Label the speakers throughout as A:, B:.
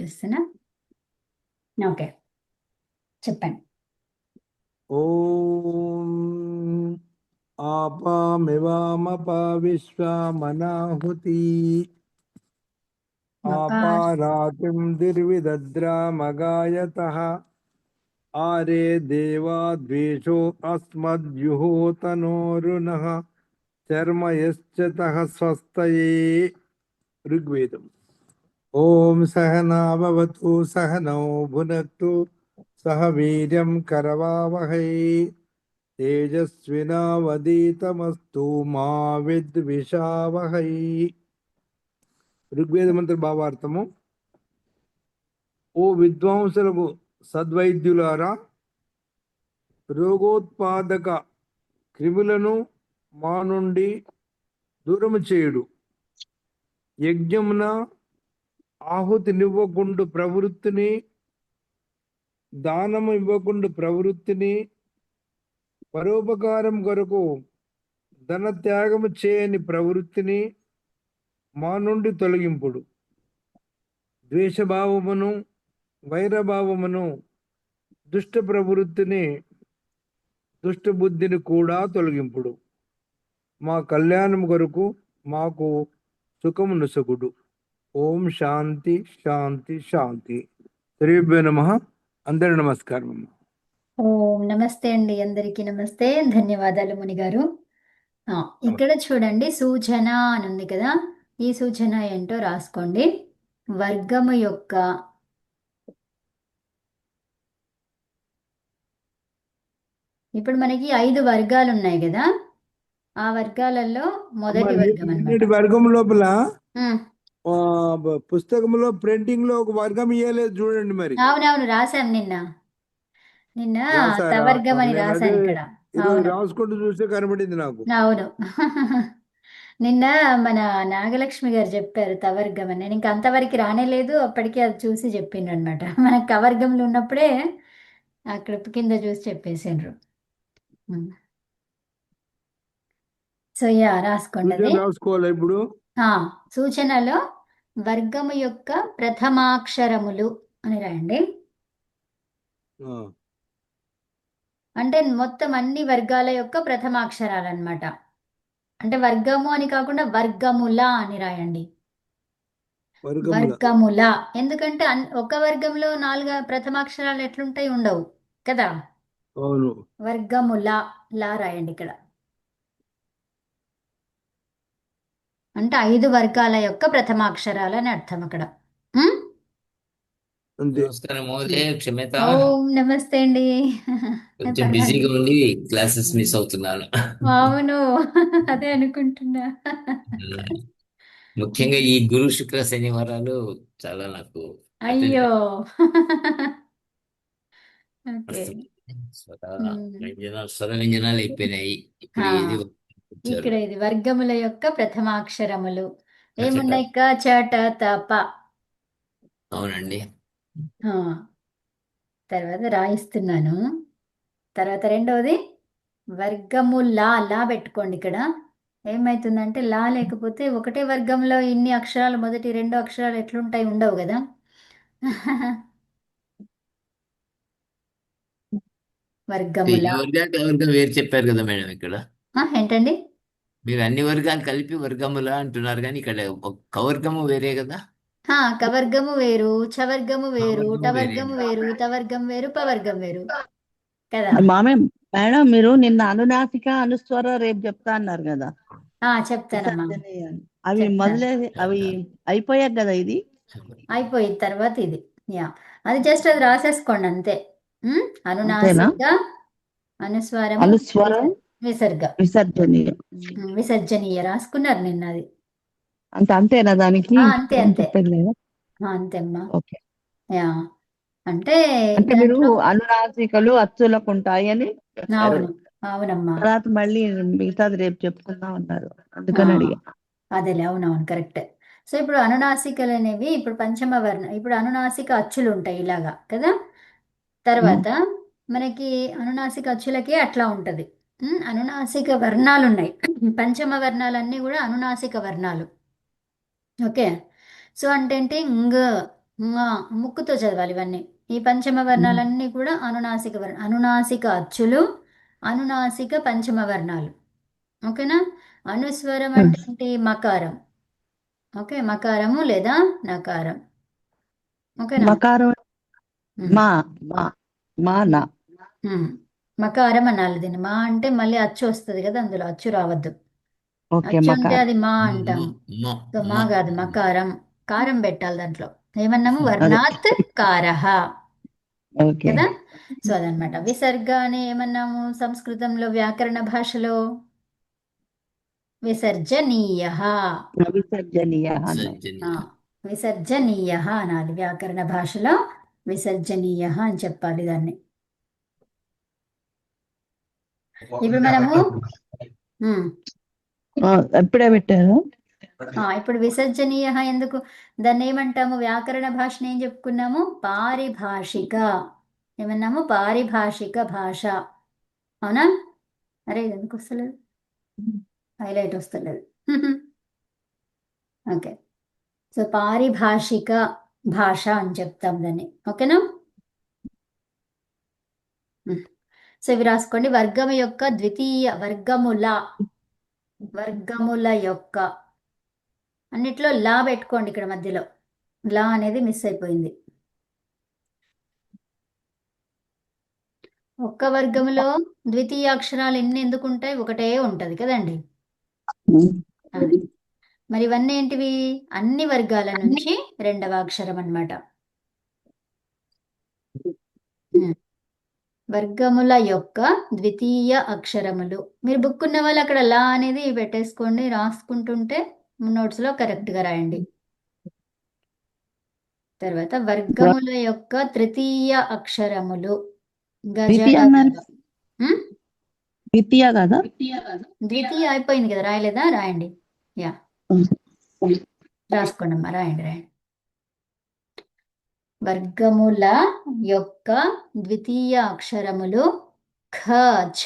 A: చూపిస్తున్నా. ఓకే, చెప్పండి.
B: ఓం ఆపామివామప విశ్వమనాహుతి
A: మపా
B: ఆపారాతిం దిర్విదద్రామగాయతః ఆరే దేవా ద్వేషో అస్మద్యుహోతనోరునః చర్మయశ్చతః స్వస్తయే. ఋగ్వేదం. ఓం సహనా భవతు సహనౌ భునక్తు సహ వీర్యం కరవావహై తేజస్వినావదీతమస్తు మా విద్విషావహై. ఋగ్వేద మంత్ర భావార్థము. ఓ విద్వాంసులకు సద్వైద్యులారా, రోగోత్పాదక క్రిములను మా నుండి దూరము చేయుడు, యజ్ఞమున ఆహుతినివ్వకుండు ప్రవృత్తిని, దానము ఇవ్వకుండు ప్రవృత్తిని, పరోపకారం కొరకు ధన త్యాగము చేయని ప్రవృత్తిని మా నుండి తొలగింపుడు, ద్వేషభావమును వైరభావమును దుష్ట ప్రవృత్తిని దుష్ట బుద్ధిని కూడా తొలగింపుడు, మా కళ్యాణం కొరకు మాకు సుఖము నొసగుడు. ఓం శాంతి శాంతి శాంతి. శ్రీభ్యో నమః. అందరి నమస్కారం.
A: ఓం నమస్తే అండి, అందరికీ నమస్తే. ధన్యవాదాలు ముని గారు. ఇక్కడ చూడండి, సూచన అని ఉంది కదా. ఈ సూచన ఏంటో రాసుకోండి. వర్గము యొక్క ఇప్పుడు మనకి 5 వర్గాలు ఉన్నాయి కదా. ఆ వర్గాలలో మొదటి వర్గం అన్నమాట.
B: వర్గం లోపల పుస్తకంలో ప్రింటింగ్ లో ఒక వర్గం ఇయ్యలేదు చూడండి. మరి
A: అవునవును, రాశాం నిన్న తవర్గం అని రాశాను ఇక్కడ. అవును,
B: రాసుకుంటూ చూస్తే కనబడింది నాకు.
A: అవును. నిన్న మన నాగలక్ష్మి గారు చెప్పారు తవర్గం అని. నేను ఇంక అంతవరకు రానేలేదు, అప్పటికే అది చూసి చెప్పిండ్రు అనమాట. మన కవర్గంలో ఉన్నప్పుడే అక్కడ కింద చూసి చెప్పేసిండ్రు. సో రాసుకోండి అది.
B: రాసుకోవాలి ఇప్పుడు.
A: సూచనలో వర్గము యొక్క ప్రథమాక్షరములు అని రాయండి. అంటే మొత్తం అన్ని వర్గాల యొక్క ప్రథమాక్షరాలు అన్నమాట. అంటే వర్గము అని కాకుండా వర్గముల అని రాయండి. వర్గముల. ఎందుకంటే ఒక వర్గంలో 4 ప్రథమాక్షరాలు ఎట్లుంటాయి, ఉండవు కదా.
B: అవును.
A: వర్గముల లా రాయండి ఇక్కడ. అంటే 5 వర్గాల యొక్క ప్రథమాక్షరాలు అని అర్థం అక్కడ.
C: నమస్కారం మహోదయ, క్షమ్యత.
A: ఓం నమస్తే అండి.
C: కొంచెం బిజీగా ఉండి క్లాసెస్ మిస్ అవుతున్నాను.
A: అవును, అదే అనుకుంటున్నా.
C: ముఖ్యంగా ఈ గురు శుక్ర శనివారాలు చాలా నాకు
A: అయ్యో.
C: స్వర వ్యంజనాలు అయిపోయినాయి. ఇప్పుడు ఏది
A: ఇక్కడ ఇది వర్గముల యొక్క ప్రథమాక్షరములు ఏమున్నాయి? క చ ట త ప.
C: అవునండి.
A: తర్వాత రాయిస్తున్నాను. తర్వాత రెండవది వర్గములా లా పెట్టుకోండి. ఇక్కడ ఏమైతుందంటే లా లేకపోతే ఒకటే వర్గంలో ఇన్ని అక్షరాలు, మొదటి 2 అక్షరాలు ఎట్లుంటాయి, ఉండవు కదా. వర్గముల.
C: వర్గం వేరు చెప్పారు కదా మేడం. ఇక్కడ
A: ఏంటండి?
C: మీరు అన్ని వర్గాలు కలిపి వర్గములా అంటున్నారు, కానీ ఇక్కడ కవర్గము వేరే కదా.
A: కవర్గము వేరు, చవర్గము వేరు, టవర్గము వేరు, తవర్గం వేరు, పవర్గం వేరు కదా.
D: మేడం మీరు నిన్న అనునాసిక అనుస్వర రేపు చెప్తా అన్నారు కదా.
A: చెప్తానమ్మా.
D: అవి మొదలే అవి అయిపోయాక కదా, ఇది
A: అయిపోయిన తర్వాత ఇది. అది జస్ట్ అది రాసేసుకోండి అంతే. అనునాసిక, అనుస్వారం,
D: అనుస్వరం,
A: విసర్గ,
D: విసర్జనీయ.
A: విసర్జనీయ రాసుకున్నారు నిన్న. అది
D: అంతేనా? దానికి
A: అంతే అంతే అంతేమ్మా.
D: ఓకే.
A: అంటే
D: మీరు అనునాసికలు అచ్చులకు ఉంటాయి అని.
A: అవును, అవునమ్మా.
D: తర్వాత మళ్ళీ మిగతాది రేపు చెప్పుకుందాం అన్నారు, అందుకని అడిగా.
A: అదేలే, అవునవును, కరెక్ట్. సో ఇప్పుడు అనునాసికలు అనేవి ఇప్పుడు పంచమ వర్ణ, ఇప్పుడు అనునాసిక అచ్చులు ఉంటాయి ఇలాగా కదా. తర్వాత మనకి అనునాసిక అచ్చులకే అట్లా ఉంటది. అనునాసిక వర్ణాలు ఉన్నాయి. పంచమ వర్ణాలన్నీ కూడా అనునాసిక వర్ణాలు. ఓకే. సో అంటే ఇంగ్ ముక్కుతో చదవాలి ఇవన్నీ. ఈ పంచమ వర్ణాలన్నీ కూడా అనునాసిక అనునాసిక అచ్చులు, అనునాసిక పంచమ వర్ణాలు. ఓకేనా? అనుస్వరం అంటే ఏంటి? మకారం. ఓకే, మకారము లేదా నకారం. ఓకేనా?
D: మకారం
A: ఉమ్.
D: మా మా మా నా
A: మకారం అనాలి దీన్ని. మా అంటే మళ్ళీ అచ్చు వస్తుంది కదా, అందులో అచ్చు రావద్దు.
D: ఓకే
A: అచ్చు ఉంటే
D: మకారం
A: అది మా అంటాం. సో మా కాదు, మకారం. కారం పెట్టాలి దాంట్లో. ఏమన్నాము?
D: అదే
A: వర్ణాత్ కారహ
D: ఓకే
A: కదా. సో అదనమాట. విసర్గ అని ఏమన్నాము సంస్కృతంలో, వ్యాకరణ భాషలో? విసర్జనీయ.
D: విసర్జనీయ అన్నారు.
C: సజ్జనీయ.
A: విసర్జనీయ అనాలి. వ్యాకరణ భాషలో విసర్జనీయ అని చెప్పాలి దాన్ని. ఇప్పుడు మనము ఉమ్,
D: ఎప్పుడే పెట్టారు?
A: ఇప్పుడు విసర్జనీయ ఎందుకు దాన్ని ఏమంటాము? వ్యాకరణ భాషను ఏం చెప్పుకున్నాము? పారిభాషిక. ఏమన్నాము? పారిభాషిక భాష. అవునా? అరే ఇది ఎందుకు వస్తలేదు? హైలైట్ వస్తలేదు. ఓకే. సో పారిభాషిక భాష అని చెప్తాం దాన్ని. ఓకేనా? సో ఇవి రాసుకోండి. వర్గము యొక్క ద్వితీయ వర్గముల యొక్క అన్నిట్లో లా పెట్టుకోండి ఇక్కడ మధ్యలో. లా అనేది మిస్ అయిపోయింది. ఒక్క వర్గములో ద్వితీయ అక్షరాలు ఎన్ని ఎందుకు ఉంటాయి? ఒకటే ఉంటది కదండి. అది మరి ఇవన్నీ ఏంటివి? అన్ని వర్గాల నుంచి రెండవ అక్షరం అన్నమాట. వర్గముల యొక్క ద్వితీయ అక్షరములు. మీరు బుక్ ఉన్న వాళ్ళు అక్కడ లా అనేది పెట్టేసుకోండి, రాసుకుంటుంటే నోట్స్లో కరెక్ట్గా రాయండి. తర్వాత వర్గముల యొక్క తృతీయ అక్షరములు.
D: ద్వితీయ అన్నారు. ద్వితీయ కదా?
A: ద్వితీయ అయిపోయింది కదా, రాయలేదా? రాయండి. యా, రాసుకోండి అమ్మా, రాయండి. వర్గముల యొక్క ద్వితీయ అక్షరములు ఖ, ఛ,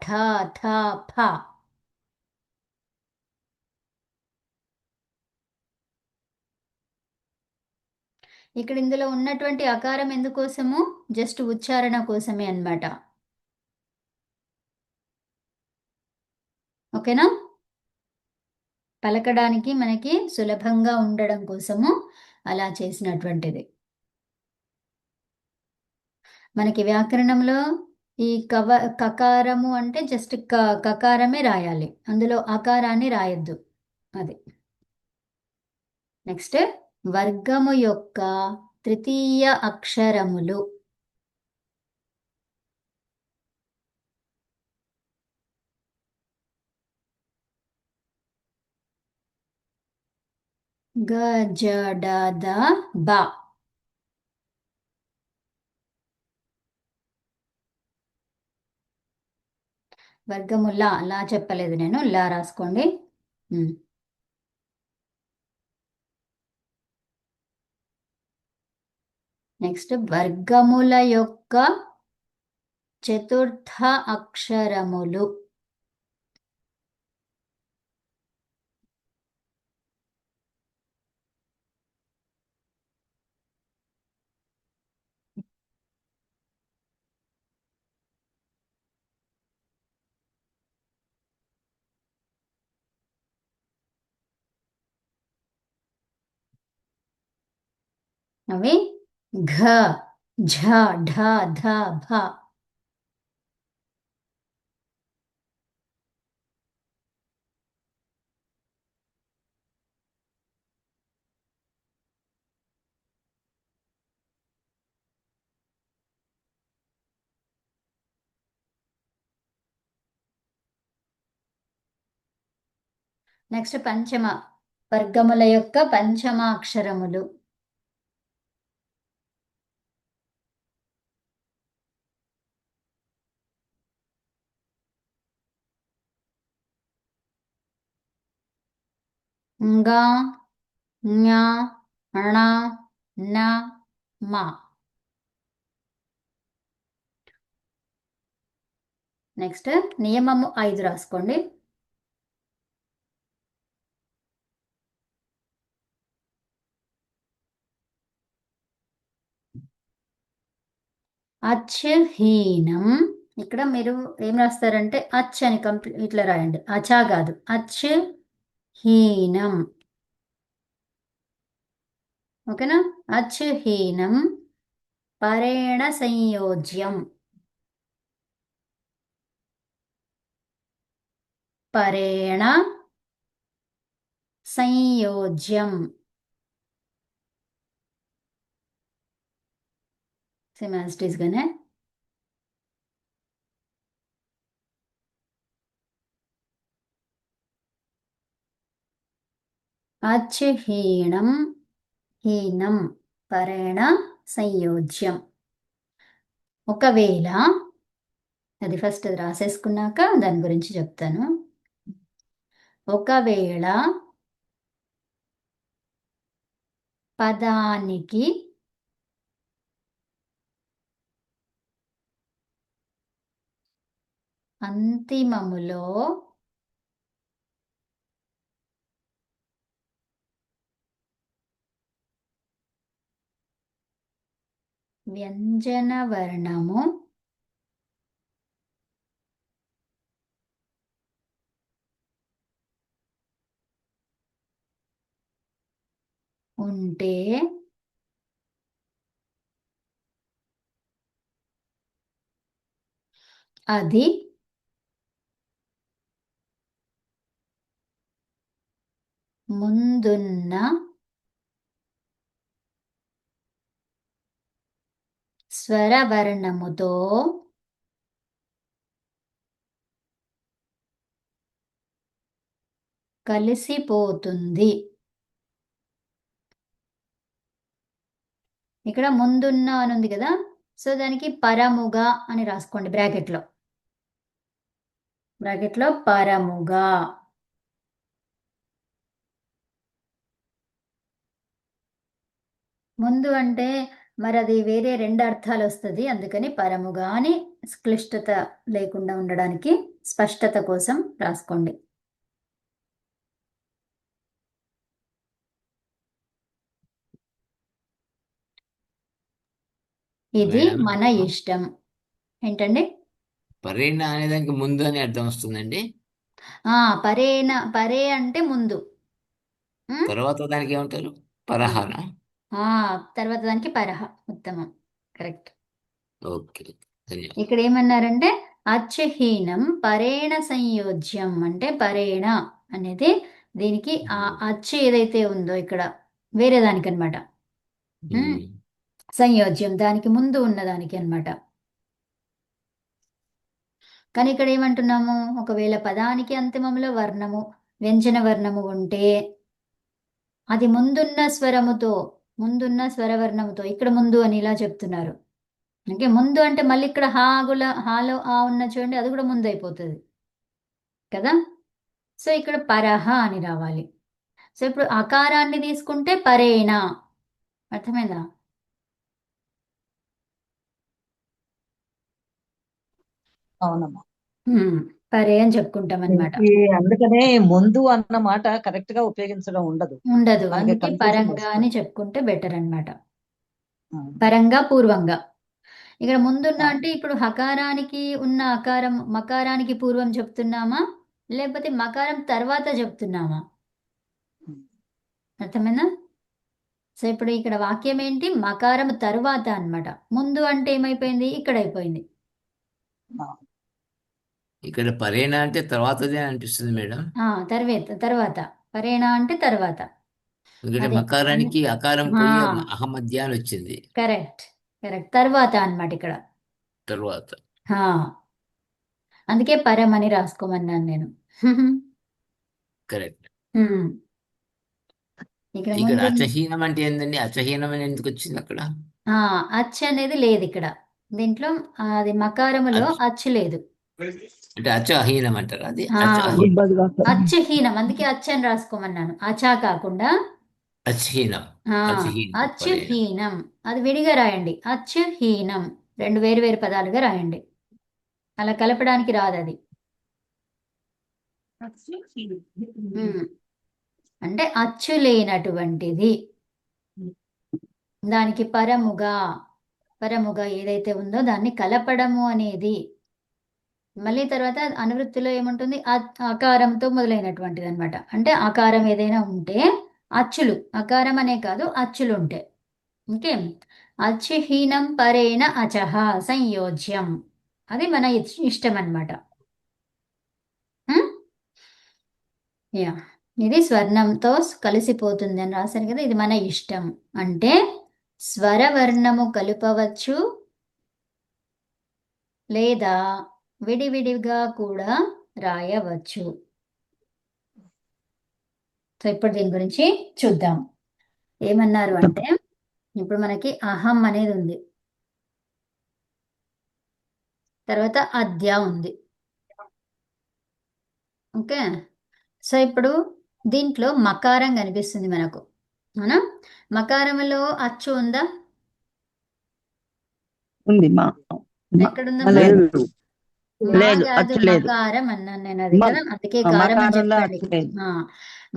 A: ఠ, థ, ఫ. ఇక్కడ ఇందులో ఉన్నటువంటి అకారం ఎందుకోసము? జస్ట్ ఉచ్చారణ కోసమే అన్నమాట. ఓకేనా? పలకడానికి మనకి సులభంగా ఉండడం కోసము అలా చేసినటువంటిది. మనకి వ్యాకరణంలో ఈ కకారము అంటే జస్ట్ కకారమే రాయాలి, అందులో అకారాన్ని రాయొద్దు. అది. నెక్స్ట్ వర్గము యొక్క తృతీయ అక్షరములు. గ, జ, డ, ద, బ. వర్గము లా చెప్పలేదు నేను, లా రాసుకోండి. నెక్స్ట్ వర్గముల యొక్క చతుర్థ అక్షరములు. అవి ఘ, ఝ, ఢ, ధ, భ. నెక్స్ట్ పంచమ వర్గముల యొక్క పంచమ అక్షరములు. ङ, ञ, ణ, న, మ. నెక్స్ట్ నియమము 5 రాసుకోండి. అచ్చహీనం. ఇక్కడ మీరు ఏం రాస్తారంటే అచ్ అని ఇట్లా రాయండి, అచా కాదు, అచ్చహీనం. ఓకేనా? అచ్చహీనం పరేణ సంయోజ్యం. పరేణ సంయోజ్యం. సేమ్ యాజ్ ఇట్ ఈస్ గానే. అచ్చహీనం హీనం పరేణ సంయోజ్యం. ఒకవేళ అది ఫస్ట్ రాసేసుకున్నాక దాని గురించి చెప్తాను. ఒకవేళ పదానికి అంతిమములో వ్యంజన వర్ణము ఉంటే అది ముందున్న స్వరవర్ణముతో కలిసిపోతుంది. ఇక్కడ ముందున్న అని ఉంది కదా, సో దానికి పరముగా అని రాసుకోండి బ్రాకెట్లో. పరముగా. ముందు అంటే మరి అది వేరే రెండు అర్థాలు వస్తుంది, అందుకని పరముగా అని క్లిష్టత లేకుండా ఉండడానికి స్పష్టత కోసం రాసుకోండి. ఇది
C: మేడం,
A: మన ఇష్టం. ఏంటండి?
C: పరేణ అనే దానికి ముందు అని అర్థం వస్తుందండి.
A: పరే అంటే ముందు.
C: తర్వాత దానికి ఏమంటారు? పరహన.
A: తర్వాత దానికి పరహ. ఉత్తమం, కరెక్ట్.
C: ఓకే, ధన్యవాదాలు.
A: ఇక్కడ ఏమన్నారంటే అచ్చహీనం పరేణ సంయోజ్యం అంటే పరేణ అనేది దీనికి ఆ అచ్చు ఏదైతే ఉందో ఇక్కడ వేరే దానికి అనమాట. సంయోజ్యం దానికి ముందు ఉన్నదానికి అనమాట. కానీ ఇక్కడ ఏమంటున్నాము, ఒకవేళ పదానికి అంతిమంలో వర్ణము వ్యంజన వర్ణము ఉంటే అది ముందున్న స్వరవర్ణముతో ఇక్కడ ముందు అని ఇలా చెప్తున్నారు. అంటే ముందు అంటే మళ్ళీ ఇక్కడ హాలో ఆ ఉన్న చూడండి, అది కూడా ముందు అయిపోతుంది కదా. సో ఇక్కడ పరహ అని రావాలి. సో ఇప్పుడు అకారాన్ని తీసుకుంటే పరేణ. అర్థమైందా?
D: అవునమ్మా.
A: పరే అని చెప్పుకుంటాం అనమాట.
D: అందుకనే ముందు అన్న మాట కరెక్ట్ గా ఉపయోగించడం ఉండదు.
A: అందుకే పరంగా అని చెప్పుకుంటే బెటర్ అన్నమాట. పరంగా పూర్వంగా. ఇక్కడ ముందున్న అంటే ఇప్పుడు హకారానికి ఉన్న అకారం మకారానికి పూర్వం చెప్తున్నామా, లేకపోతే మకారం తర్వాత చెప్తున్నామా? అర్థమైందా? సో ఇప్పుడు ఇక్కడ వాక్యం ఏంటి, మకారం తరువాత అన్నమాట. ముందు అంటే ఏమైపోయింది, ఇక్కడ అయిపోయింది.
C: ఇక్కడ పరేణ అంటే తర్వాతదే అనిపిస్తుంది మేడం.
A: తర్వాత పరేణ అంటే తర్వాత.
C: ఎందుకంటే
A: అదే.
C: మకారానికి అకారం పోయి అహమధ్య అని వచ్చింది.
A: కరెక్ట్. తర్వాత అన్నమాట ఇక్కడ.
C: తర్వాత
A: అందుకే పరం అని రాసుకోమన్నాను నేను.
C: కరెక్ట్.
A: ఇక్కడ
C: ఇక్కడ అచహీనం అంటే ఏందండి? అచహీనం అని ఎందుకు వచ్చింది అక్కడ?
A: అచ్ అనేది లేదు ఇక్కడ దీంట్లో. అది మకారములో అచ్చు లేదు.
C: అంటే అచ అహీనం అంటారు. అది
A: అచ్చహీనం, అందుకే అచ్ అని రాసుకోమన్నాను. అచా కాకుండా
C: అచహీనం.
A: అచ్చుహీనం అది విడిగా రాయండి. అచ్చుహీనం రెండు వేరు వేరు పదాలుగా రాయండి, అలా కలపడానికి రాదు అది. అంటే అచ్చు లేనటువంటిది, దానికి పరముగా పరముగా ఏదైతే ఉందో దాన్ని కలపడము అనేది. మళ్ళీ తర్వాత అనువృత్తిలో ఏముంటుంది, ఆకారంతో మొదలైనటువంటిది అనమాట. అంటే ఆకారం ఏదైనా ఉంటే అచ్చులు, ఆకారం అనే కాదు అచ్చులు ఉంటే, ఓకే. అచ్చుహీనం పరేణ అచహ సంయోజ్యం, అది మన ఇష్టం అనమాట. యా, ఇది స్వర్ణంతో కలిసిపోతుంది అని రాశారు కదా, ఇది మన ఇష్టం. అంటే స్వరవర్ణము కలుపవచ్చు లేదా విడివిడిగా కూడా రాయవచ్చు. సో ఇప్పుడు దీని గురించి చూద్దాం. ఏమన్నారు అంటే, ఇప్పుడు మనకి అహం అనేది ఉంది, తర్వాత అద్య ఉంది, ఓకే. సో ఇప్పుడు దీంట్లో మకారం కనిపిస్తుంది మనకు, అవునా? మకారంలో అచ్చు ఉందా?
D: ఉంది
A: ఎక్కడుందమ్మా?
D: లేదు
B: లేదు.
A: మా
D: లేదు,
A: కాదు,
D: అచ్చు లేదు.
A: మకారం అన్నాను నేను, అది కదా, అందుకే కారం అని
D: మకారంలో
A: చెప్పాడు.
D: అచ్చు లేదు.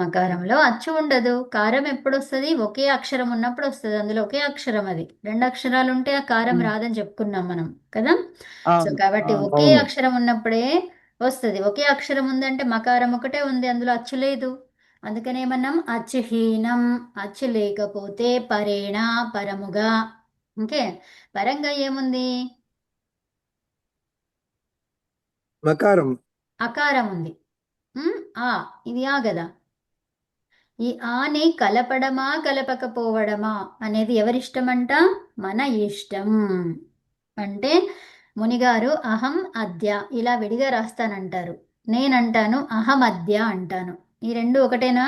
A: మకారంలో అచ్చు ఉండదు. కారం ఎప్పుడు వస్తుంది? ఒకే అక్షరం ఉన్నప్పుడు వస్తుంది. అందులో ఒకే అక్షరం, అది రెండు అక్షరాలు ఉంటే ఆ కారం రాదని చెప్పుకున్నాం మనం కదా. సో
D: అవును
A: కాబట్టి
D: అవును.
A: ఒకే
B: అవును.
A: అక్షరం ఉన్నప్పుడే వస్తుంది. ఒకే అక్షరం ఉందంటే మకారం ఒకటే ఉంది, అందులో అచ్చు లేదు. అందుకనే మనం అచ్చుహీనం, అచ్చు లేకపోతే పరేణ, పరముగా, ఓకే. పరంగా ఏముంది?
B: మకారం.
A: అకారం ఉంది. ఆ, ఇది ఆ కదా. ఈ ఆని కలపడమా కలపకపోవడమా అనేది ఎవరిష్టమంట? మన ఇష్టం. అంటే మునిగారు అహం అద్య ఇలా విడిగా రాస్తానంటారు, నేనంటాను అహం అద్య అంటాను. ఈ రెండు ఒకటేనా?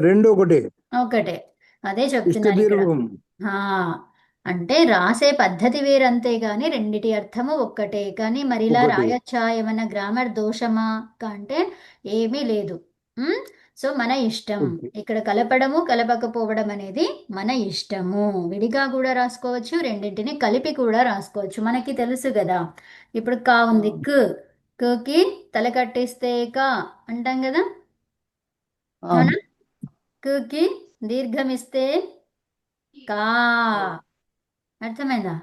B: రెండు ఒకటే.
A: ఒకటే, అదే
B: ఇష్ట
A: చెప్తున్నాను ఇక్కడ.
B: దీర్ఘం.
A: ఆ, అంటే రాసే పద్ధతి వేరంతే గాని రెండిటి అర్థము ఒక్కటే. కానీ మరి ఇలా
B: ఒకటి.
A: రాయొచ్చా, ఏమన్నా గ్రామర్ దోషమా అంటే ఏమీ లేదు. ఉమ్, సో మన ఇష్టం.
B: ఓకే.
A: ఇక్కడ కలపడము కలపకపోవడం అనేది మన ఇష్టము. విడిగా కూడా రాసుకోవచ్చు, రెండింటిని కలిపి కూడా రాసుకోవచ్చు, మనకి తెలుసు కదా. ఇప్పుడు కా ఉంది, కి తల కట్టిస్తే కా అంటాం కదా, అవునా?
D: అవును
A: కి దీర్ఘం ఇస్తే కా, అర్థమైందా?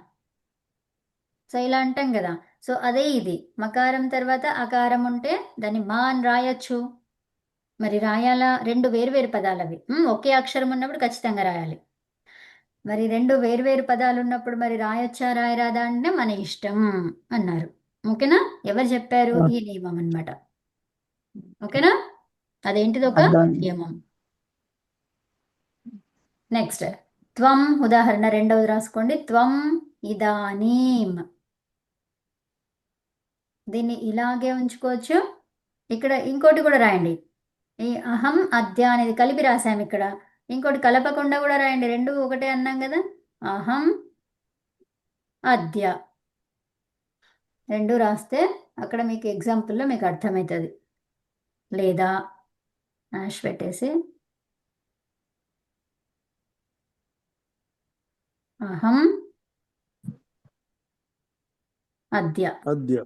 A: సో ఇలా అంటాం కదా. సో అదే ఇది, మకారం తర్వాత అకారం ఉంటే దాన్ని మా అని రాయొచ్చు. మరి రాయాలా? రెండు వేరువేరు పదాలు అవి. ఒకే అక్షరం ఉన్నప్పుడు ఖచ్చితంగా రాయాలి. మరి రెండు వేరువేరు పదాలు ఉన్నప్పుడు మరి రాయొచ్చా రాయరాదా అంటే మన ఇష్టం అన్నారు, ఓకేనా. ఎవరు చెప్పారు ఈ నియమం అన్నమాట, ఓకేనా. అదేంటిది? ఒక
D: అర్థం.
A: నియమం. నెక్స్ట్ త్వం, ఉదాహరణ రెండవది రాసుకోండి. త్వం ఇదానీం, దీన్ని ఇలాగే ఉంచుకోవచ్చు. ఇక్కడ ఇంకోటి కూడా రాయండి, ఈ అహం అద్య అనేది కలిపి రాసాము ఇక్కడ. ఇంకోటి కలపకుండా కూడా రాయండి, రెండు ఒకటే అన్నాం కదా. అహం అద్య రెండు రాస్తే అక్కడ మీకు ఎగ్జాంపుల్లో మీకు అర్థమవుతుంది. లేదా డాష్ పెట్టేసి అహం అద్య.
B: అద్య.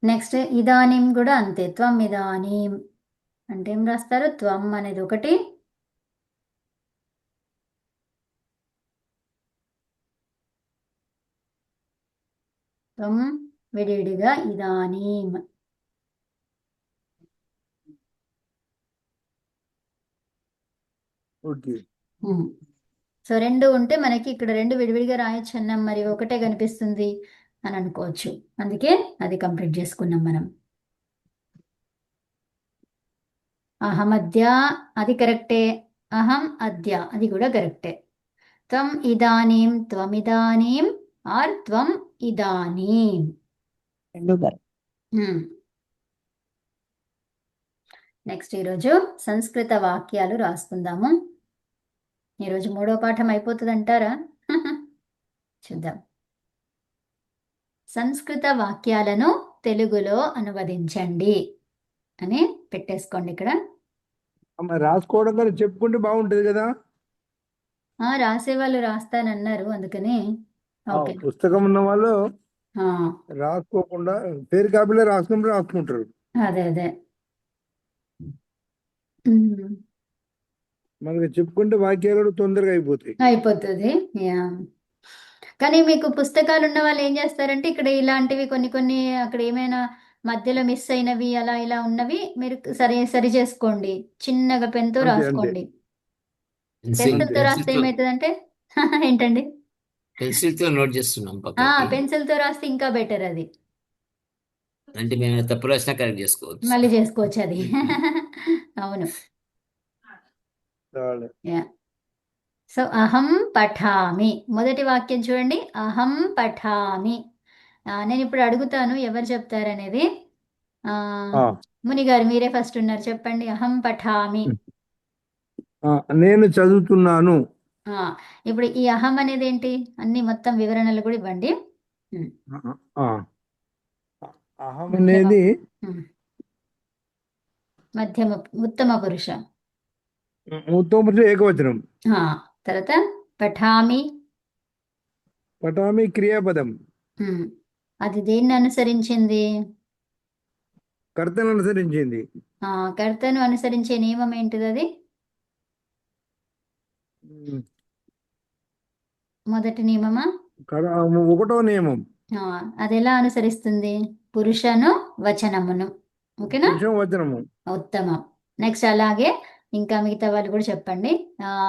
A: నెక్స్ట్ ఇదానీం కూడా అంతే, త్వం ఇదానీం అంటే ఏం రాస్తారు? త్వం అనేది ఒకటి, త్వం విడివిడిగా ఇదానీం.
B: ఓకే.
A: సో రెండు ఉంటే మనకి ఇక్కడ రెండు విడివిడిగా రాయొచ్చు అన్నాం, మరి ఒకటే కనిపిస్తుంది అని అనుకోవచ్చు. అందుకే అది కంప్లీట్ చేసుకున్నాం మనం. అహం అద్య అది కరెక్టే, అహం అద్య అది కూడా కరెక్టే. త్వం ఇదానీం, త్వమిదానీం ఆర్ త్వం ఇదానీం.
D: రెండు గారు.
A: నెక్స్ట్ ఈరోజు సంస్కృత వాక్యాలు రాసుకుందాము. ఈరోజు 3వ పాఠం అయిపోతుంది అంటారా? చూద్దాం. సంస్కృత వాక్యాలను తెలుగులో అనువదించండి అని పెట్టేసుకోండి ఇక్కడ.
B: అమ్మ రాసుకోవడం కానీ చెప్పుకుంటే బాగుంటది కదా.
A: రాసేవాళ్ళు రాస్తానన్నారు, అందుకని ఓకే.
B: పుస్తకం ఉన్న వాళ్ళు
A: ఆ,
B: రాసుకోకుండా పేరు కాపీలో రాసుకుంటారు.
A: అదే అదే.
B: మనకి చెప్పుకుంటే వాక్యాలు కూడా తొందరగా అయిపోతాయి.
A: అయిపోతుంది. యా. కానీ మీకు పుస్తకాలు ఉన్న వాళ్ళు ఏం చేస్తారంటే ఇక్కడ ఇలాంటివి కొన్ని కొన్ని అక్కడ ఏమైనా మధ్యలో మిస్ అయినవి అలా ఇలా ఉన్నవి మీరు సరి చేసుకోండి, చిన్నగా పెన్తో
B: అంతే అంతే
A: రాసుకోండి.
C: పెన్సిల్
A: పెన్సిల్తో రాస్తే
C: పెన్సిల్తో
A: ఏమవుతుందంటే ఏంటండి?
C: పెన్సిల్తో నోట్ చేస్తున్నాం పక్కకి.
A: పెన్సిల్తో రాస్తే ఇంకా బెటర్ అది.
C: అంటే మేము తప్పు రాసినా కరెక్ట్ చేసుకోవచ్చు.
A: మళ్ళీ చేసుకోవచ్చు అది. అవును.
B: చాలు.
A: యా. సో అహం పఠామి, మొదటి వాక్యం చూడండి, అహం పఠామి. నేను ఇప్పుడు అడుగుతాను ఎవరు చెప్తారనేది. ఆ,
B: ఆ,
A: ముని గారు మీరే ఫస్ట్ ఉన్నారు, చెప్పండి అహం పఠామి.
B: ఆ, నేను చదువుతున్నాను.
A: ఆ, ఇప్పుడు ఈ అహం అనేది ఏంటి, అన్ని మొత్తం వివరణలు కూడా ఇవ్వండి. ఉమ్,
B: ఆ, అహం
A: మధ్యమ
B: అనేది
A: ఉమ్, మధ్యమ ఉత్తమ పురుష.
B: ఉత్తమ పురుష ఏకవచనం.
A: ఆ, తర్వాత పఠామి.
B: పటామి క్రియాపదం.
A: ఉమ్, అది దేన్ని అనుసరించింది?
B: కర్తను అనుసరించింది.
A: కర్తను అనుసరించే నియమం ఏంటిది అది?
B: ఉమ్,
A: మొదటి నియమమా?
B: ఒకటో నియమం.
A: అది ఎలా అనుసరిస్తుంది? పురుషను వచనమును. ఓకేనా?
B: పురుషం వచనము.
A: ఉత్తమం. నెక్స్ట్ అలాగే ఇంకా మిగతా వాళ్ళు కూడా చెప్పండి.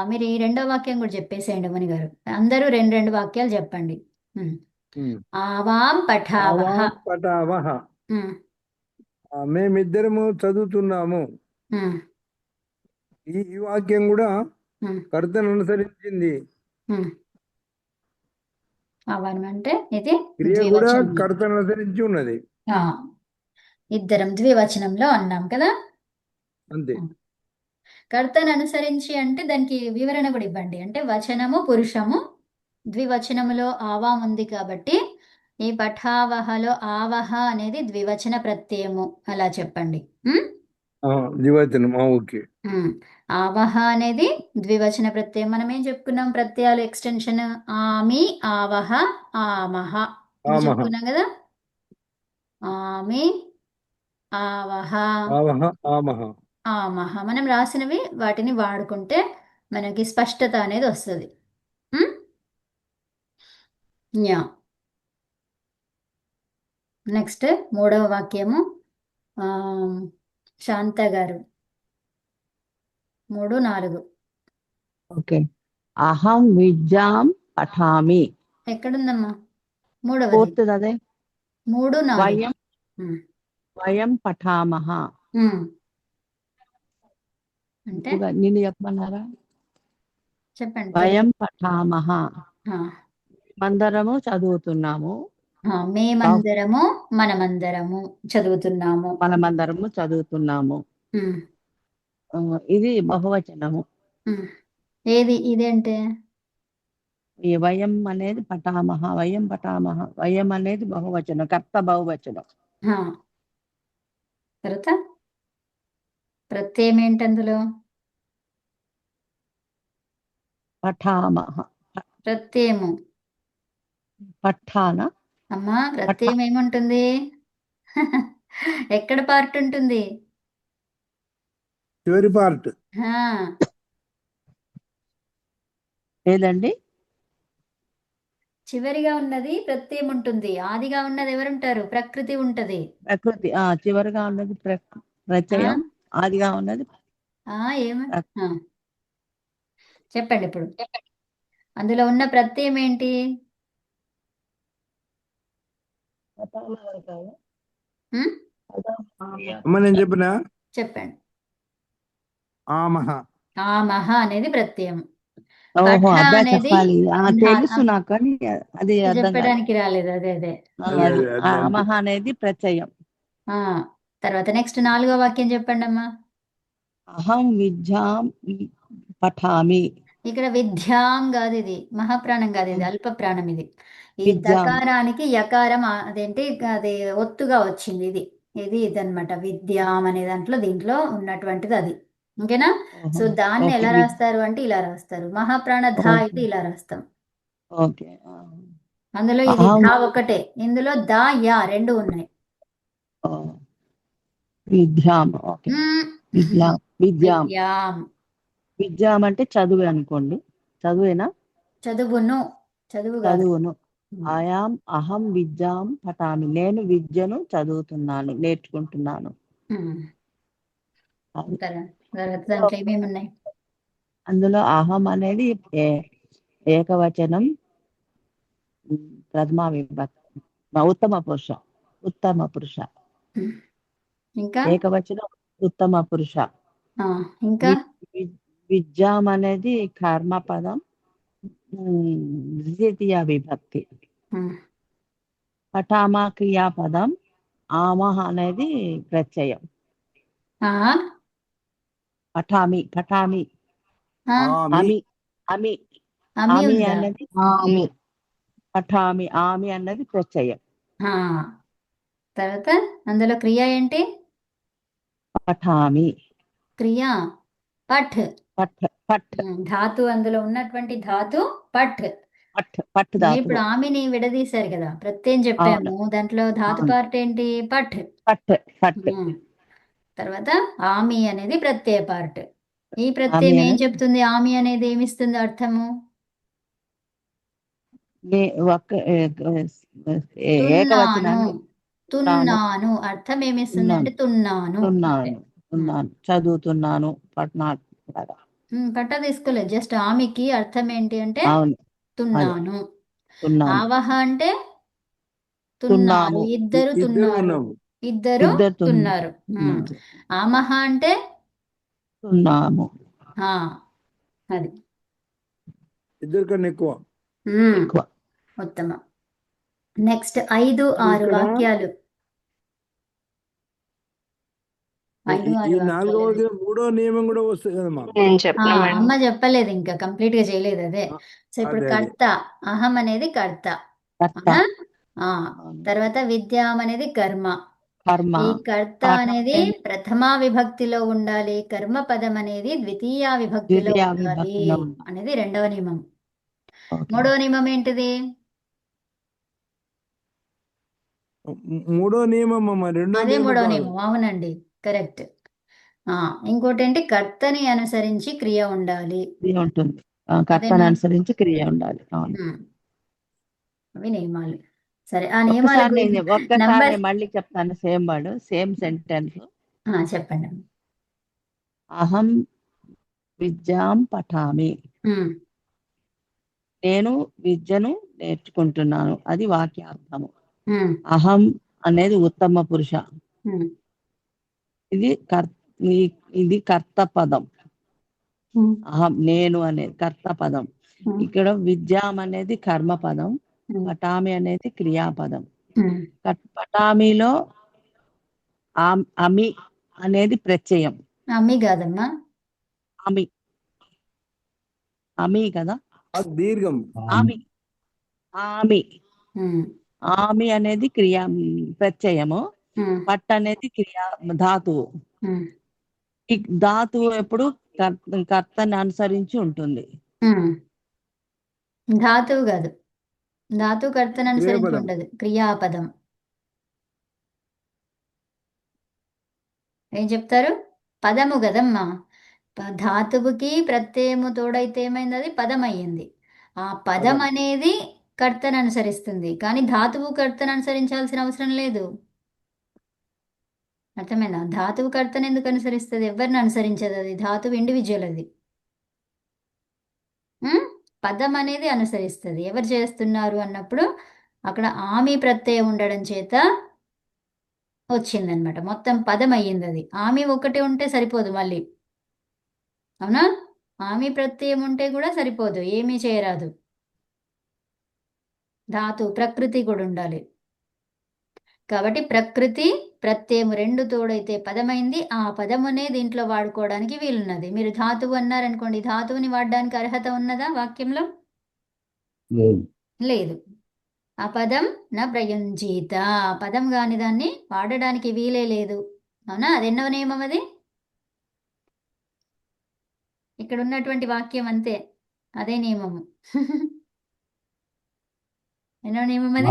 A: మీరు ఈ రెండో వాక్యం కూడా చెప్పేసేయండి ముని గారు. అందరూ రెండు రెండు వాక్యాలు చెప్పండి. ఉమ్.
B: ఉమ్.
A: ఆవాం పఠావహ.
B: ఆవాం పటావహ.
A: ఉమ్,
B: మేమిద్దరము చదువుతున్నాము.
A: ఉమ్,
B: ఈ వాక్యం కూడా
A: ఉమ్,
B: కర్తను అనుసరించింది.
A: ఉమ్. ఆవాం అంటే ఇది
B: క్రియ కూడా
A: ద్వివచనం.
B: కర్తను అనుసరించి ఉన్నది.
A: ఆ, ఇద్దరం ద్వివచనంలో అన్నాం కదా.
B: అంతే.
A: కర్తను అనుసరించి అంటే దానికి వివరణ కూడా ఇవ్వండి. అంటే వచనము పురుషము, ద్వివచనములో ఆవాం ఉంది కాబట్టి ఈ పఠావహలో ఆవహ అనేది ద్వివచన ప్రత్యయము, అలా చెప్పండి.
B: ద్వివచనం. ఓకే.
A: ఆవహ అనేది ద్వివచన ప్రత్యయం. మనం ఏం చెప్పుకున్నాం? ప్రత్యయాలు ఎక్స్టెన్షన్ ఆమి, ఆవహ, ఆమహ అని
B: ఆమహ.
A: చెప్పుకున్నాం కదా. ఆమి, ఆవహ,
B: ఆవహ, ఆమహ.
A: ఆమహ మనం రాసినవి వాటిని వాడుకుంటే మనకి స్పష్టత అనేది వస్తుంది. యా. నెక్స్ట్ మూడవ వాక్యము, ఆ, శాంత గారు 3, 4.
D: ఓకే. అహం విద్యాం పఠామి.
A: ఎక్కడుందమ్మా మూడవది?
D: ఫోర్త్ అదే
A: 3, 4.
D: వయం వయం పఠామహ.
A: అంటే
D: నిన్ను చెప్పమన్నారా?
A: చెప్పండి.
D: వయం పఠామహ,
A: ఆ,
D: మందరము చదువుతున్నాము.
A: మేమందరము, మనమందరము చదువుతున్నాము.
D: మనమందరము చదువుతున్నాము.
A: ఉమ్,
D: ఇది బహువచనము.
A: ఏది ఇదేంటే?
D: ఈ వయం అనేది పఠామహ, వయం పఠామహ. వయం అనేది బహువచనం, కర్త బహువచనం.
A: తర్వాత ప్రత్యయం ఏంటి అందులో?
D: పఠామహ.
A: ప్రత్యయము
D: పఠాన.
A: అమ్మా, ప్రత్యయం ఏముంటుంది? ఎక్కడ పార్ట్ ఉంటుంది?
B: చివరి పార్ట్.
D: ఏదండి?
A: చివరిగా ఉన్నది ప్రత్యయం ఉంటుంది, ఆదిగా ఉన్నది ఎవరుంటారు? ప్రకృతి ఉంటది.
D: ప్రకృతి. చివరిగా ఉన్నది ప్రత్యయం, ఆదిగా ఉన్నది
A: ఏమ చెప్పండి ఇప్పుడు. అందులో ఉన్న ప్రత్యయం ఏంటి?
B: అమ్మ నేను చెప్పినా
A: చెప్పండి.
B: ఆమహ.
A: ఆమహ అనేది ప్రత్యయం.
D: ఓహో,
A: పఠ
D: అదే
A: అనేది
D: చెప్పాలి. తెలుసు నాకు, కానీ అది అర్థం కాదు.
A: చెప్పడానికి రాలేదు. అదే అదే.
D: ఆమహ అనేది ప్రత్యయం.
A: తర్వాత నెక్స్ట్ 4వ వాక్యం చెప్పండి అమ్మా.
D: అహం విద్యాం పఠామి.
A: ఇక్కడ విద్యాం కాదు, ఇది మహాప్రాణం కాదు, ఇది అల్ప ప్రాణం. ఇది ఈ
D: విద్యాం.
A: దకారానికి యకారం అదేంటి, అది ఒత్తుగా వచ్చింది. ఇది ఇదనమాట. విద్యాం అనే దీంట్లో ఉన్నటువంటిది అది. ఓకేనా? సో దాన్ని ఎలా రాస్తారు అంటే ఇలా రాస్తారు. మహాప్రాణ ధ అయితే ఇలా రాస్తాం.
D: ఓకే.
A: అందులో ఇది ధ ఒకటే, ఇందులో ద యా రెండు ఉన్నాయి.
D: విద్యాం. ఓకే. విద్యాం.
A: విద్యాం.
D: విద్యాం అంటే చదువు అనుకోండి. చదువేనా?
A: చదువును. చదువు కాదు.
D: చదువును.
A: ఉమ్.
D: ఆయాం అహం విద్యాం పఠామి. నేను విద్యను చదువుతున్నాను, నేర్చుకుంటున్నాను.
A: ఉమ్.
D: అది.
A: తర్వాత దాంట్లో ఏమేమి ఉన్నాయి?
D: అందులో అహం అనేది ఏకవచనం, ప్రథమా విభక్తి, ఉత్తమ పురుష. ఉత్తమ పురుష
A: ఉమ్. ఇంకా
D: ఏకవచనం, ఉత్తమ పురుష.
A: ఇంకా
D: విద్యాం అనేది కర్మపదం, ద్వితీయ విభక్తి.
A: ఉమ్.
D: పఠామ క్రియాపదం, ఆమహ అనేది ప్రత్యయం.
A: ఆ,
D: పఠామి పఠామి
A: ఆ,
B: ఆమి
D: అమి అమి
A: అమ్మి
D: ఆమి
A: ఉందా?
D: అన్నది ఆమి. పఠామి ఆమి అన్నది ప్రత్యయం.
A: ఆ, తర్వాత అందులో క్రియ ఏంటి?
D: పఠామి
A: క్రియ పఠ్.
D: పఠ్ పఠ్
A: ధాతు, అందులో ఉన్నటువంటి ధాతు పఠ్.
D: పఠ్ పఠ్
A: మీరు
D: ధాతువు.
A: ఇప్పుడు ఆమెని విడదీశారు కదా, ప్రత్యయం
D: అవును
A: చెప్పాము, దాంట్లో ధాతు
D: అవును.
A: పార్ట్ ఏంటి? పఠ్.
D: పఠ్ పఠ్
A: ఉమ్. తర్వాత ఆమి అనేది ప్రత్యయ పార్ట్. ఈ
D: ఆమి
A: ప్రత్యయం ఏం
D: అనేది
A: చెప్తుంది? ఆమి అనేది ఏమిస్తుంది అర్థము? తున్నాను.
D: ఏకవచనాన్ని తున్నాను
A: తున్నాను అర్థం ఏమిస్తుంది అంటే తున్నాను.
D: తున్నాను
A: ఉమ్.
D: తున్నాను చదువుతున్నాను. పట్నా
A: పట్టా తీసుకోలేదు, జస్ట్ ఆమెకి అర్థం ఏంటి అంటే
D: అవును. అదే
A: తున్నాను.
D: తున్నాను
A: ఆవహ అంటే తున్నారు,
D: తున్నాము.
A: ఇద్దరు
B: ఇద్దరు
A: తున్నారు,
B: ఉన్నాము.
A: ఇద్దరు
D: ఇద్దరు
A: తున్నారు.
D: తున్నారు.
A: ఆమహ అంటే
D: తున్నాము.
A: ఆ, అది.
B: ఇద్దరు కన్నా ఎక్కువ.
D: ఎక్కువ.
A: ఉత్తమం. నెక్స్ట్ 5,
B: మరి
A: 6
B: ఇక్కడ
A: వాక్యాలు.
B: ఈ
A: 5,
B: ఈ
A: 6 వాక్యాలు.
B: నాలుగవది మూడో నియమం కూడా వస్తుంది కదమ్మా.
E: నేను చెప్పిన మేడం.
A: అమ్మ చెప్పలేదు, ఇంకా కంప్లీట్ గా చేయలేదు అదే.
B: ఆ,
A: సో ఇప్పుడు
B: అదే
A: కర్త, అహం అనేది కర్త.
D: కర్త.
A: అవునా? ఆ,
D: అవును.
A: తర్వాత విద్యాం అనేది కర్మ.
D: కర్మ.
A: ఈ కర్త
D: పాఠం
A: అనేది
D: అనేది
A: ప్రథమా విభక్తిలో ఉండాలి, కర్మ పదం అనేది ద్వితీయ విభక్తిలో
D: ద్వితీయ
A: ఉండాలి
D: విభక్తిలో ఉంది.
A: అనేది రెండవ నియమం.
D: ఓకే.
A: మూడవ నియమం ఏంటిది?
B: మూడో నియమం అమ్మా. రెండో
A: అదే
B: నియమం
A: మూడవ
B: కాదు.
A: నియమం, అవునండి, కరెక్ట్. ఇంకోటి ఏంటి? కర్తని అనుసరించి క్రియ ఉండాలి.
D: ఇది ఉంటుంది. కర్తను
A: అదేనా?
D: అనుసరించి క్రియ ఉండాలి. అవును.
A: అవి నియమాలు. సరే, ఆ నియమాల
D: ఒక్కసారి
A: గురించి
D: నేను
A: నంబర్
D: మళ్ళీ చెప్తాను. Same word, same sentence.
A: చెప్పండి.
D: అహం విద్యాం పఠామి.
A: ఉమ్.
D: నేను విద్యను నేర్చుకుంటున్నాను. అది వాక్యార్థము.
A: ఉమ్.
D: అహం అనేది ఉత్తమ పురుష.
A: ఉమ్.
D: ఇది ఇది కర్త పదం.
A: ఉమ్.
D: అహం నేను అనేది కర్త పదం.
A: ఉమ్.
D: ఇక్కడ విద్యాం అనేది కర్మ పదం,
A: ఉమ్.
D: పటామి అనేది క్రియాపదం.
A: ఉమ్.
D: పటామిలో అమి అనేది ప్రత్యయం.
A: అమ్మి కాదమ్మా,
D: అమి అమి కదా.
B: అది దీర్ఘం.
D: ఆమి ఆమి
A: ఉమ్.
D: ఆమి అనేది క్రియా ప్రత్యయము.
A: ఉమ్.
D: పట్ అనేది క్రియా ధాతువు.
A: ఉమ్.
D: ఈ ధాతువు ఎప్పుడు కర్తని అనుసరించి ఉంటుంది.
A: ఉమ్. ధాతువు కాదు, ధాతువు కర్తను అనుసరించి
B: క్రియాపదం.
A: ఉండదు, క్రియాపదం. ఏం చెప్తారు? పదము కదమ్మా. ధాతువుకి ప్రత్యయము తోడైతే ఏమైంది? అది పదం అయ్యింది. ఆ పదం
B: పదం.
A: అనేది కర్తను అనుసరిస్తుంది, కానీ ధాతువు కర్తను అనుసరించాల్సిన అవసరం లేదు. అర్థమైందా? ధాతువు కర్తను ఎందుకు అనుసరిస్తుంది? ఎవరిని అనుసరించదు, అది ధాతువు ఇండివిజువల్ అది. పదం అనేది అనుసరిస్తుంది. ఎవరు చేస్తున్నారు అన్నప్పుడు అక్కడ ఆమి ప్రత్యయం ఉండడం చేత వచ్చిందనమాట, మొత్తం పదం అయ్యింది అది. ఆమి ఒకటి ఉంటే సరిపోదు మళ్ళీ, అవునా? ఆమి ప్రత్యయం ఉంటే కూడా సరిపోదు, ఏమీ చేయరాదు. ధాతు ప్రకృతి కూడా ఉండాలి. కాబట్టి ప్రకృతి ప్రత్యయం రెండు తోడైతే పదమైంది. ఆ పదమునే దీంట్లో వాడుకోవడానికి వీలున్నది. మీరు ధాతువు అన్నారనుకోండి, ధాతువుని వాడడానికి అర్హత ఉన్నదా వాక్యంలో? లేదు. ఆ పదం నా ప్రయుంజీత, పదం కాని దాన్ని వాడడానికి వీలే లేదు, అవునా? అది ఎన్నో నియమం అది? ఇక్కడ ఉన్నటువంటి వాక్యం అంతే, అదే నియమము. ఎన్నో నియమం అది?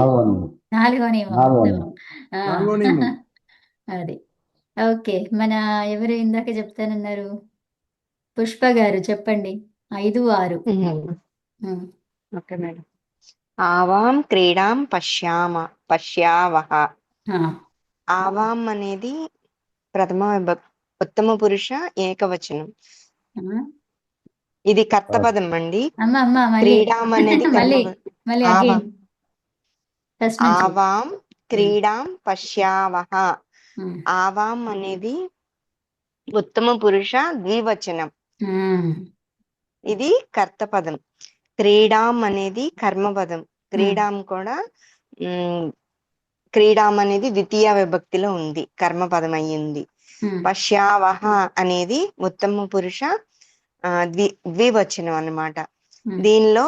A: 4వ నియమం. ఉత్తమం.
B: నాలుగో నియమం.
A: అది. ఓకే, మన ఎవరు ఇందాక చెప్తానన్నారు? పుష్ప గారు చెప్పండి. 5, 6.
E: Okay madam. ఆవాం క్రీడాం పశ్యావహ.
A: ఆ,
E: ఆవాం అనేది ప్రథమ విభక్తి, ఉత్తమ పురుష ఏకవచనం.
A: ఆ.
E: ఇది కర్తపదం అండి.
A: అమ్మ అమ్మ మళ్ళీ
E: క్రీడాం అనేది
A: మళ్ళీ
E: కర్మపదం.
A: అగైన్
E: ఆవాం
A: ఫస్ట్ నుంచి.
E: ఆవాం క్రీడాం పశ్యావహ.
A: ఉమ్,
E: ఆవాం అనేది ఉత్తమ పురుష ద్వివచనం.
A: ఉమ్,
E: ఇది కర్తపదం. క్రీడాం అనేది కర్మపదం. క్రీడాం కూడా క్రీడాం అనేది ద్వితీయ విభక్తిలో ఉంది, కర్మపదం అయ్యింది.
A: ఉమ్,
E: పశ్యావహ అనేది ఉత్తమ పురుష ద్వివచనం అన్నమాట.
A: ఉమ్,
E: దీనిలో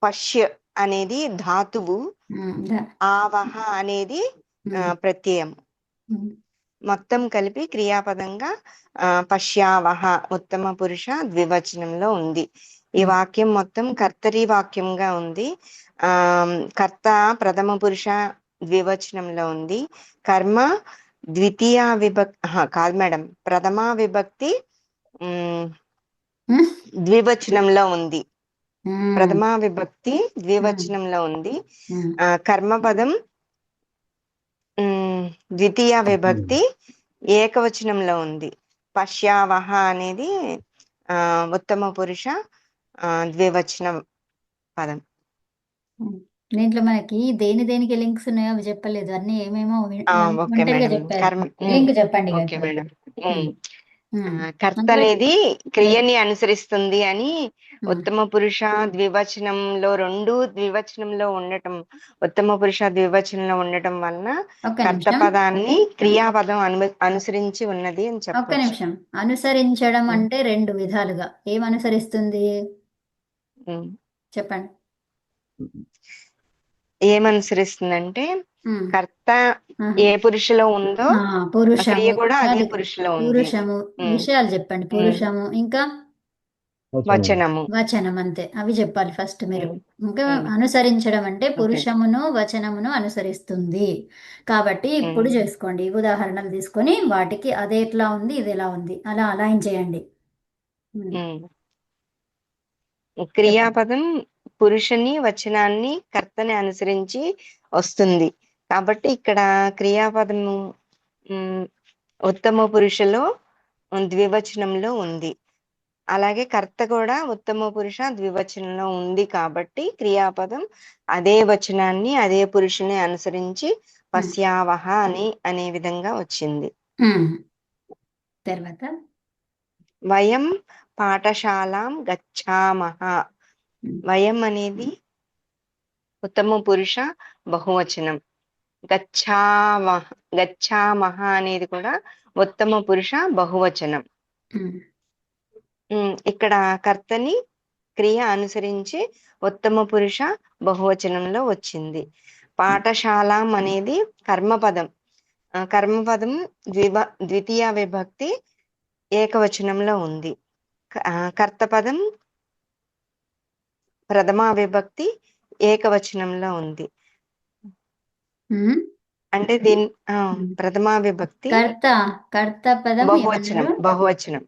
E: పశ్య అనేది ధాతువు, ఆవహ అనేది ప్రత్యయం.
A: ఉమ్,
E: మొత్తం కలిపి క్రియాపదంగా పశ్యావహ ఉత్తమ పురుష ద్వివచనంలో ఉంది. ఈ వాక్యం మొత్తం కర్తరి వాక్యంగా ఉంది. కర్త ప్రథమ పురుష ద్వివచనంలో ఉంది. కర్మ ద్వితీయ విభక్తి కాదు మేడం, ప్రథమ విభక్తి ద్వివచనంలో ఉంది. ప్రథమ విభక్తి ద్వివచనంలో ఉంది. కర్మపదం ద్వితీయ విభక్తి ఏకవచనంలో ఉంది. పశ్యావహ అనేది ఉత్తమ పురుష ద్వివచన పదం.
A: దీంట్లో మనకి దేనికి లింక్స్ ఉన్నాయో అవి చెప్పలేదు, అన్ని ఏమేమో
E: ఓకే
A: ఒంటరిగా
E: మేడం.
A: చెప్పారు. లింక్ చెప్పండి
E: ఓకే మేడం. కర్త
A: అందులో
E: అనేది క్రియని అనుసరిస్తుంది అని ఉత్తమ పురుష ద్వివచనంలో ద్వివచనంలో ఉండటం, ఉత్తమ పురుష ద్వివచనంలో ఉండటం వలన
A: ఒక్క
E: కర్త
A: నిమిషం
E: పదాన్ని క్రియాపదం అనుసరించి ఉన్నది అని
A: ఒక్క
E: చెప్పవచ్చు.
A: నిమిషం. అనుసరించడం అంటే రెండు విధాలుగా. ఏం అనుసరిస్తుంది చెప్పండి.
E: ఏమనుసరిస్తుందంటే కర్త ఏ పురుషులో ఉందో
A: పురుషము
E: క్రియ కూడా అదే
A: కాదు,
E: పురుషులో ఉంది.
A: పురుషము విషయాలు చెప్పండి. పురుషము ఇంకా
E: వచనము.
A: వచనం, అంతే. అవి చెప్పాలి ఫస్ట్ మీరు. ఇంకా
E: ఉమ్.
A: అనుసరించడం అంటే
E: ఓకే.
A: పురుషమును వచనమును అనుసరిస్తుంది. కాబట్టి ఇప్పుడు చేసుకోండి, ఉదాహరణలు తీసుకొని వాటికి అదే ఎట్లా ఉంది ఇది ఎలా ఉంది అలా అలైన్ చేయండి.
E: క్రియాపదం పురుషుని వచనాన్ని కర్తని అనుసరించి వస్తుంది. కాబట్టి ఇక్కడ క్రియాపదము ఉత్తమ పురుషలో ద్వివచనంలో ఉంది. అలాగే కర్త కూడా ఉత్తమ పురుష ద్వివచనంలో ఉంది. కాబట్టి క్రియాపదం అదే వచనాన్ని అదే పురుషుని అనుసరించి పశ్యావహ అనే విధంగా వచ్చింది.
A: తర్వాత
E: వయం పాఠశాలాం గచ్చామహ. వయం అనేది ఉత్తమ పురుష బహువచనం. గచ్చామహ అనేది కూడా ఉత్తమ పురుష బహువచనం. ఇక్కడ కర్తని క్రియ అనుసరించి ఉత్తమ పురుష బహువచనంలో వచ్చింది. పాఠశాలాం అనేది కర్మపదం. కర్మపదం ద్వితీయ విభక్తి ఏకవచనంలో ఉంది. కర్తపదం ప్రథమ విభక్తి ఏకవచనంలో ఉంది. అంటే దీని ప్రథమ విభక్తి
A: కర్త పదం
E: బహువచనం.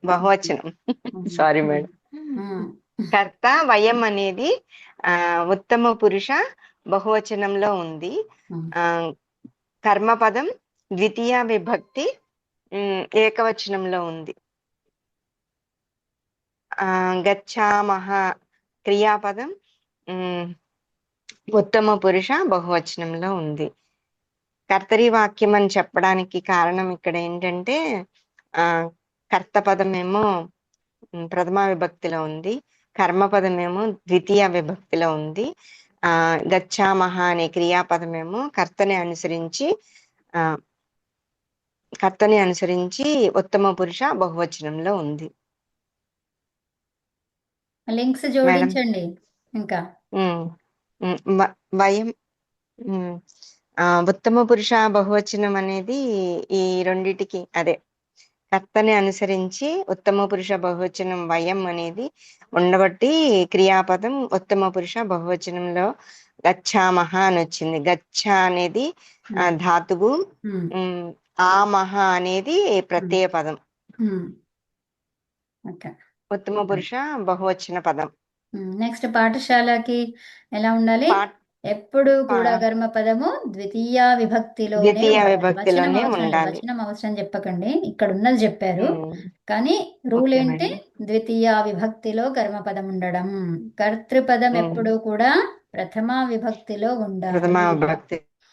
E: Sorry madam. కర్త వయం అనేది ఉత్తమ పురుష బహువచనంలో ఉంది. కర్మపదం ద్వితీయ విభక్తి ఏకవచనంలో ఉంది. గచ్చామహ క్రియాపదం ఉత్తమ పురుష బహువచనంలో ఉంది. కర్తరి వాక్యం అని చెప్పడానికి కారణం ఇక్కడ ఏంటంటే కర్తపదం ఏమో ప్రథమ విభక్తిలో ఉంది, కర్మపదం ఏమో ద్వితీయ విభక్తిలో ఉంది. గచ్చామహ అనే క్రియాపదం ఏమో కర్తని అనుసరించి ఉత్తమ పురుష బహువచనంలో ఉంది.
A: లింక్స్ జోడించండి. ఇంకా
E: వయం ఉత్తమ పురుష బహువచనం అనేది ఈ రెండిటికి అదే కర్తని అనుసరించి ఉత్తమ పురుష బహువచనం వయం అనేది ఉండబట్టి క్రియాపదం ఉత్తమ పురుష బహువచనంలో గచ్చామహ అని వచ్చింది. గచ్చ అనేది ధాతువు, ఆమహ అనేది ప్రత్యయ పదం. ఉత్తమ పురుష బహువచన పదం.
A: నెక్స్ట్ పాఠశాలకి ఎలా ఉండాలి?
E: పాఠ
A: ఎప్పుడు కూడా
E: పా-
A: కర్మపదము ద్వితీయ విభక్తిలోనే
E: ద్వితీయ
A: ఉండాలి.
E: విభక్తిలోనే ఉండాలి.
A: వచనం అవసరం చెప్పకండి, ఇక్కడ ఉన్నది చెప్పారు.
E: ఉమ్,
A: కానీ రూల్
E: ఓకే
A: ఏంటి?
E: మేడం.
A: ద్వితీయ విభక్తిలో కర్మపదం ఉండడం. కర్తృపదం
E: ఉమ్,
A: ఎప్పుడు కూడా ప్రథమ విభక్తిలో ఉండాలి.
E: ప్రథమ విభక్తి